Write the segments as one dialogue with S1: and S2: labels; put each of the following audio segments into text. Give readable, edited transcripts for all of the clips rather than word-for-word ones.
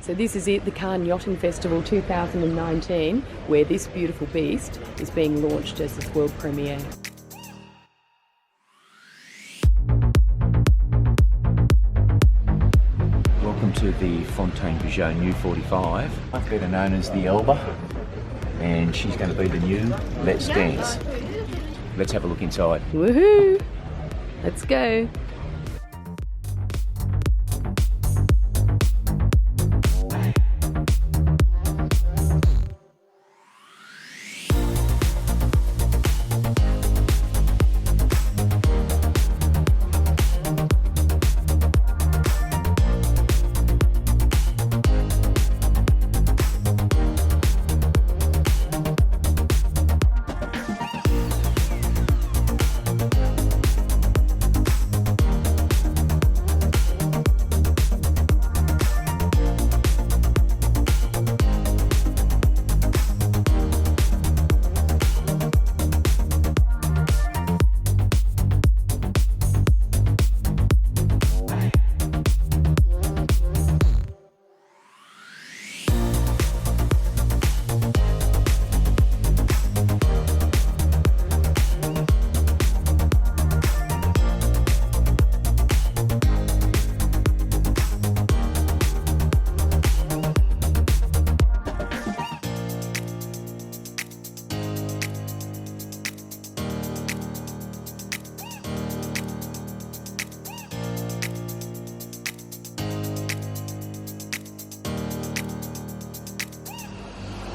S1: So this is it, the Cannes Yachting Festival 2019, where this beautiful beast is being launched as its world premiere.
S2: Welcome to the Fountaine Pajot new 45, better known as the Elba, and she's going to be the new Let's Dance. Let's have a look inside.
S1: Woohoo! Let's go.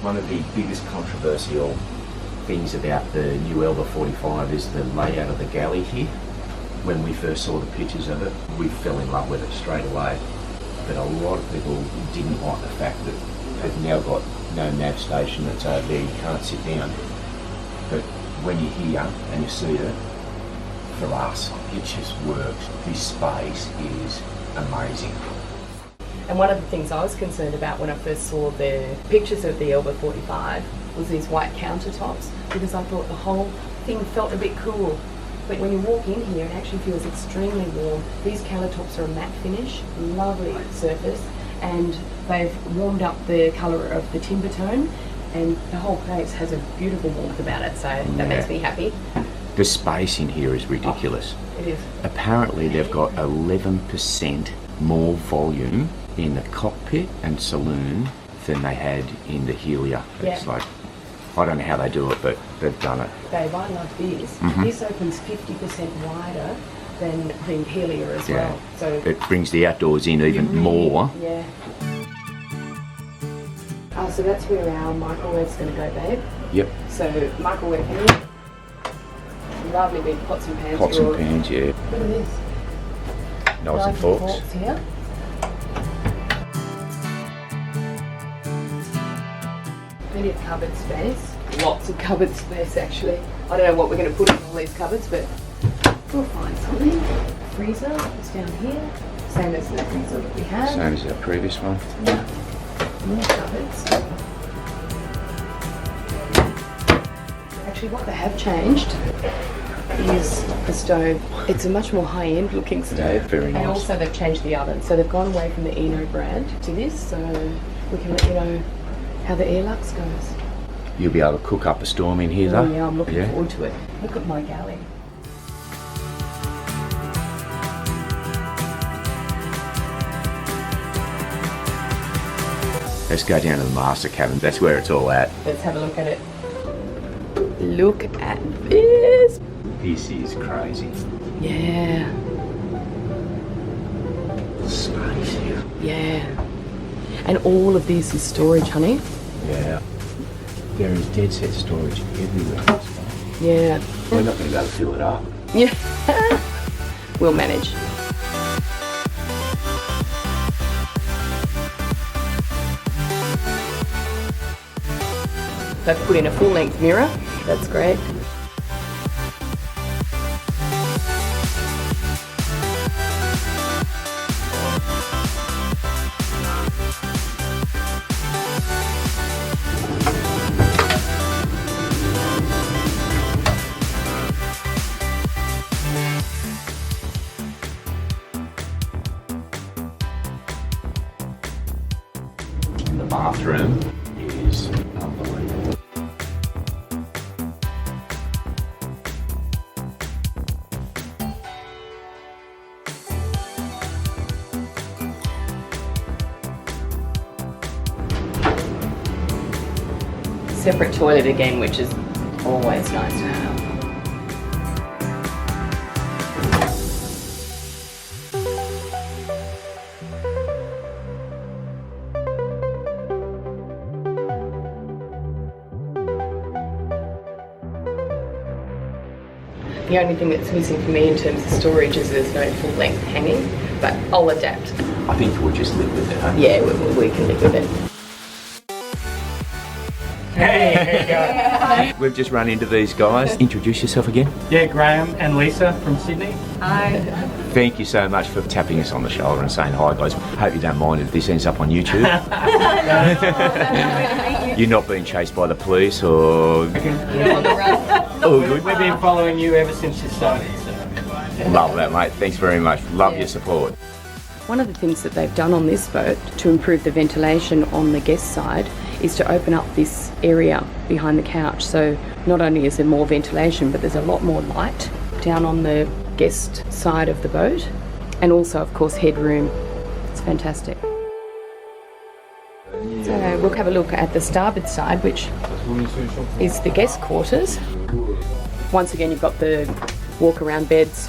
S2: One of the biggest controversial things about the new Elba 45 is the layout of the galley here. When we first saw the pictures of it, we fell in love with it straight away. But a lot of people didn't like the fact that they've now got no nav station that's over there, you can't sit down. But when you're here and you see it, for us, it just works. This space is amazing.
S1: And one of the things I was concerned about when I first saw the pictures of the Elba 45 was these white countertops, because I thought the whole thing felt a bit cool. But when you walk in here, it actually feels extremely warm. These countertops are a matte finish, lovely surface, and they've warmed up the colour of the timber tone, and the whole place has a beautiful warmth about it, so that makes me happy.
S2: The space in here is ridiculous.
S1: It is.
S2: Apparently they've got 11% more volume in the cockpit and saloon than they had in the Helia. It's like, I don't know how they do it, but they've done it.
S1: Dave, I love this. This opens 50% wider than the Helia as well. So
S2: it brings the outdoors in even more.
S1: Yeah. So that's where our microwave's going to go, babe.
S2: Yep.
S1: So microwave here. Lovely big pots and pans.
S2: Pots and pans, yeah.
S1: Look at this.
S2: Knives and forks.
S1: Here. Plenty of cupboard space. Lots of cupboard space, actually. I don't know what we're going to put in all these cupboards, but we'll find something. Freezer is down here. Same as the freezer that we had.
S2: Same as our previous one.
S1: Yeah. More cupboards. Actually, what they have changed is the stove. It's a much more high-end looking stove.
S2: Yeah, very nice.
S1: And also they've changed the oven. So they've gone away from the Eno brand to this, so we can let you know how the air lux goes.
S2: You'll be able to cook up a storm in here though?
S1: Oh yeah, I'm looking forward to it. Look at my galley.
S2: Let's go down to the master cabin. That's where it's all at.
S1: Let's have a look at it. Look at this.
S2: This is crazy.
S1: Yeah.
S2: Space here.
S1: Yeah. And all of this is storage, honey.
S2: Yeah. There is dead set storage everywhere.
S1: Yeah.
S2: We're not going to be able to fill it up.
S1: Yeah. We'll manage. They've put in a full-length mirror. That's great.
S2: bathroom is unbelievable.
S1: Separate toilet again, which is always nice to have. The only thing that's missing for me in terms of storage is there's no full length hanging, but I'll adapt.
S2: I think we'll just live with it, huh?
S1: Yeah, we can live with it.
S3: Hey, there you go.
S2: We've just run into these guys. Introduce yourself again.
S3: Yeah, Graham and Lisa from Sydney.
S1: Hi.
S2: Thank you so much for tapping us on the shoulder and saying hi, guys. Hope you don't mind if this ends up on YouTube. You're not being chased by the police or...
S1: You're on the run.
S2: Oh, good.
S3: We've been following you ever since you started. So.
S2: Love that, mate. Thanks very much. Love your support.
S1: One of the things that they've done on this boat to improve the ventilation on the guest side is to open up this area behind the couch. So not only is there more ventilation, but there's a lot more light down on the guest side of the boat. And also, of course, headroom. It's fantastic. So we'll have a look at the starboard side, which is the guest quarters. Once again, you've got the walk-around beds,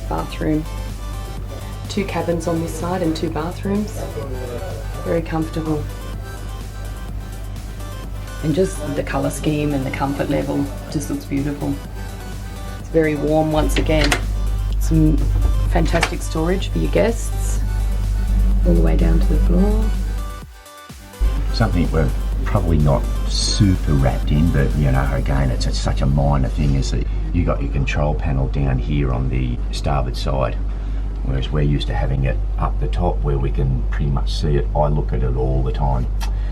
S1: bathroom, 2 cabins on this side and 2 bathrooms. Very comfortable. And just the colour scheme and the comfort level just looks beautiful. It's very warm once again. Some fantastic storage for your guests, all the way down to the floor.
S2: Something we're probably not super wrapped in, but you know, again, it's such a minor thing, is that you got your control panel down here on the starboard side, whereas we're used to having it up the top where we can pretty much see it. I look at it all the time.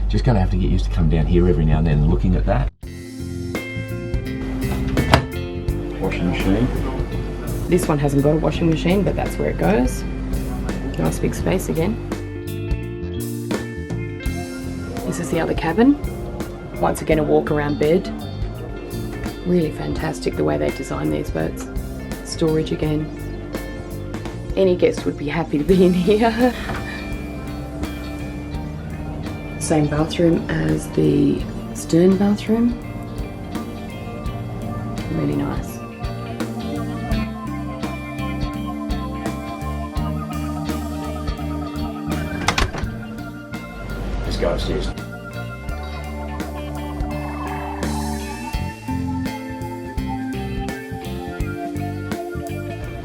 S2: Just going to have to get used to come down here every now and then and looking at that. Washing machine.
S1: This one hasn't got a washing machine, but that's where it goes. Nice big space again. This is the other cabin. Once again, a walk-around bed. Really fantastic the way they design these boats. Storage again. Any guest would be happy to be in here. Same bathroom as the stern bathroom. Really nice.
S2: Let's go upstairs.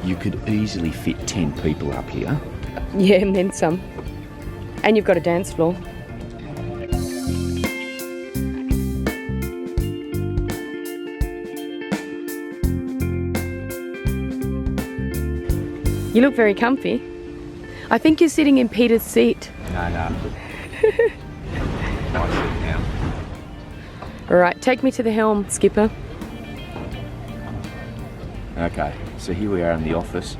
S2: You could easily fit 10 people up here.
S1: Yeah, and then some. And you've got a dance floor. You look very comfy. I think you're sitting in Peter's seat.
S2: No, I'm good. Nice seat now.
S1: All right, take me to the helm, skipper.
S2: Okay, so here we are in the office.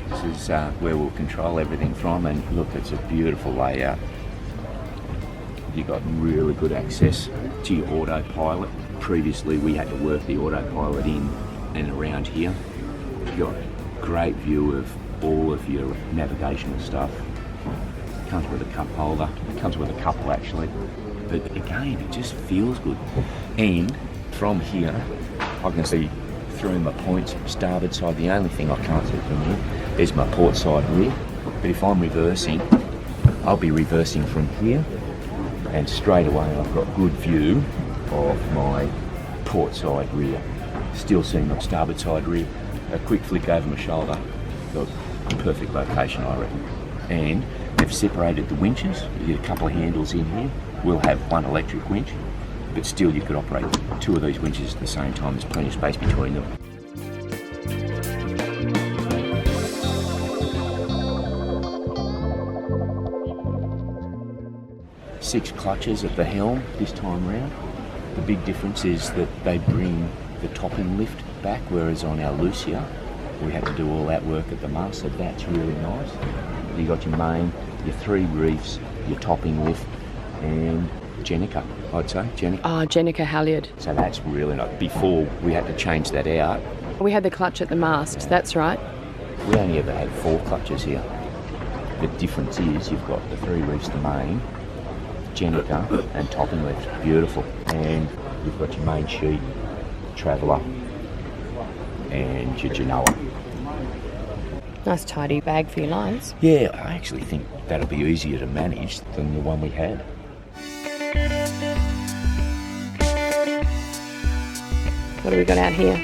S2: This is where we'll control everything from, and look, it's a beautiful layout. You've got really good access to your autopilot. Previously we had to work the autopilot in and around here. You've got a great view of all of your navigational stuff. It comes with a cup holder, it comes with a couple actually, but again, it just feels good. And from here, I can see through my points, starboard side. The only thing I can't see from here is my port side rear. But if I'm reversing, I'll be reversing from here, and straight away I've got good view of my port side rear. Still seeing my starboard side rear. A quick flick over my shoulder. Look, perfect location, I reckon. And they've separated the winches. You get a couple of handles in here. We'll have one electric winch, but still you could operate 2 of these winches at the same time. There's plenty of space between them. Six clutches at the helm this time round. The big difference is that they bring the topping lift back, whereas on our Lucia we had to do all that work at the mast, so that's really nice. You got your main, your 3 reefs, your topping lift, and Jenica, I'd say.
S1: Jenica halyard.
S2: So that's really nice. Before we had to change that out.
S1: We had the clutch at the mast, that's right.
S2: We only ever had 4 clutches here. The difference is you've got the 3 reefs, the main, Jenica and topping lift. Beautiful. And you've got your main sheet, Traveller, and your Genoa.
S1: Nice tidy bag for your lines.
S2: Yeah, I actually think that'll be easier to manage than the one we had.
S1: What do we got out here?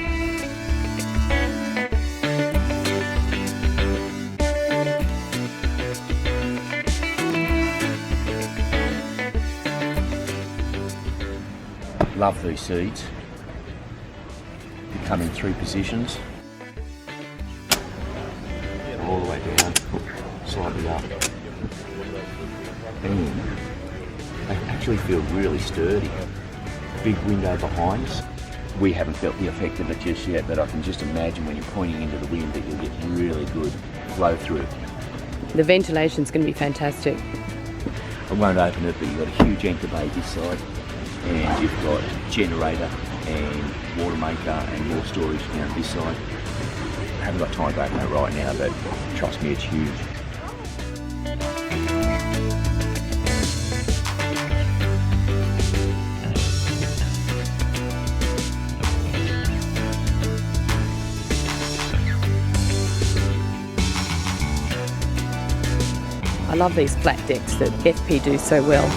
S2: Love these seats. They come in 3 positions. All the way down, slightly up. And they actually feel really sturdy. Big window behind us. We haven't felt the effect of it just yet, but I can just imagine when you're pointing into the wind that you'll get really good flow through.
S1: The ventilation's going to be fantastic.
S2: I won't open it, but you've got a huge anchor bay this side, and you've got generator and water maker and more storage down this side. I haven't got time to open it right now, but trust me, it's huge.
S1: I love these flat decks that FP do so well.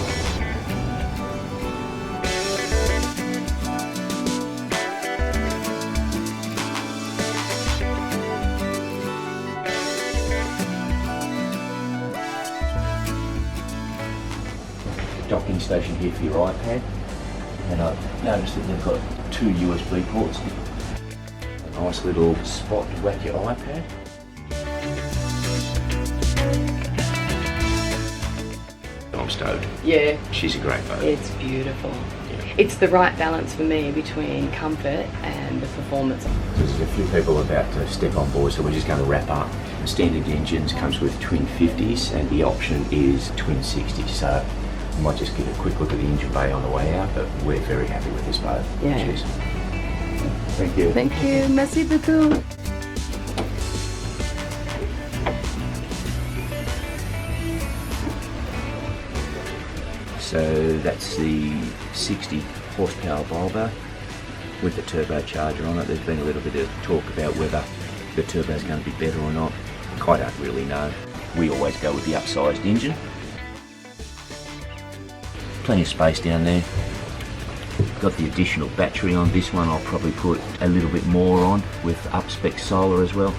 S2: Docking station here for your iPad, and I've noticed that they've got 2 USB ports. A nice little spot to whack your iPad. I'm stoked.
S1: Yeah.
S2: She's a great boat.
S1: It's beautiful.
S2: Yeah.
S1: It's the right balance for me between comfort and the performance.
S2: There's a few people about to step on board, so we're just going to wrap up. The standard engines comes with twin 50s, and the option is twin 60s. So we might just give a quick look at the engine bay on the way out, but we're very happy with this boat.
S1: Yeah.
S2: Cheers. Thank you.
S1: Thank you. Merci beaucoup.
S2: So that's the 60 horsepower Volvo with the turbocharger on it. There's been a little bit of talk about whether the turbo's going to be better or not. I don't really know. We always go with the upsized engine. Plenty of space down there. Got the additional battery on this one. I'll probably put a little bit more on with up-spec solar as well.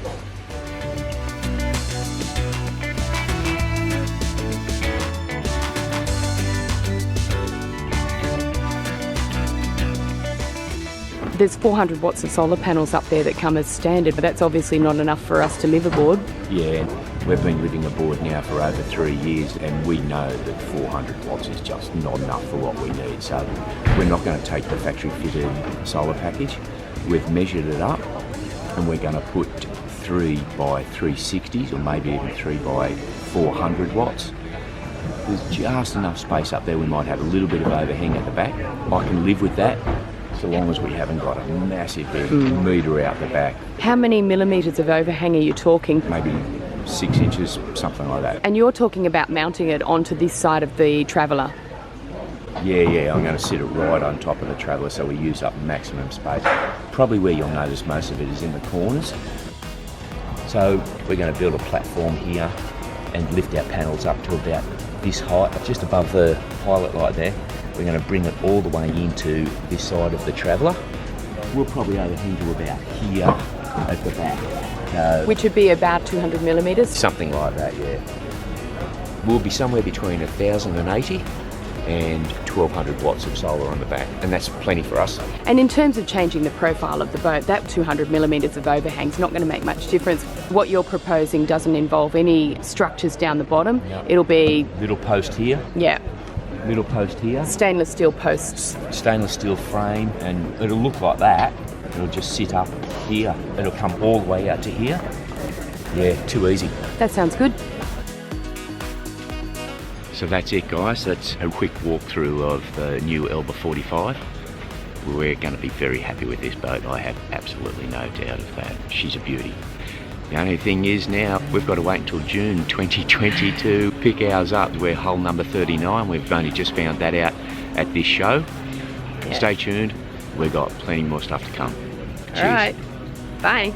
S1: There's 400 watts of solar panels up there that come as standard, but that's obviously not enough for us to live aboard.
S2: Yeah, we've been living aboard now for over 3 years, and we know that 400 watts is just not enough for what we need. So we're not going to take the factory fitted solar package. We've measured it up, and we're going to put 3 by 360s, or maybe even 3 by 400 watts. There's just enough space up there. We might have a little bit of overhang at the back. I can live with that, so long as we haven't got a massive big metre out the back.
S1: How many millimetres of overhang are you talking?
S2: Maybe 6 inches, something like that.
S1: And you're talking about mounting it onto this side of the Traveller?
S2: Yeah, I'm going to sit it right on top of the Traveller so we use up maximum space. Probably where you'll notice most of it is in the corners. So we're going to build a platform here and lift our panels up to about this height, just above the pilot light there. We're going to bring it all the way into this side of the Traveller. We'll probably overhang to about here at the back.
S1: Which would be about 200 millimetres?
S2: Something like that, yeah. We'll be somewhere between 1,080 and 1,200 watts of solar on the back, and that's plenty for us.
S1: And in terms of changing the profile of the boat, that 200 millimetres of overhang is not going to make much difference. What you're proposing doesn't involve any structures down the bottom.
S2: No.
S1: It'll be...
S2: Little post here.
S1: Yeah.
S2: Little post here.
S1: Stainless steel posts.
S2: Stainless steel frame, and it'll look like that. It'll just sit up here. It'll come all the way out to here. Yeah, too easy.
S1: That sounds good.
S2: So that's it, guys. That's a quick walkthrough of the new Elba 45. We're going to be very happy with this boat. I have absolutely no doubt of that. She's a beauty. The only thing is now we've got to wait until June 2020 to pick ours up. We're hull number 39. We've only just found that out at this show.
S1: Yeah.
S2: Stay tuned. We've got plenty more stuff to come.
S1: All right. Bye.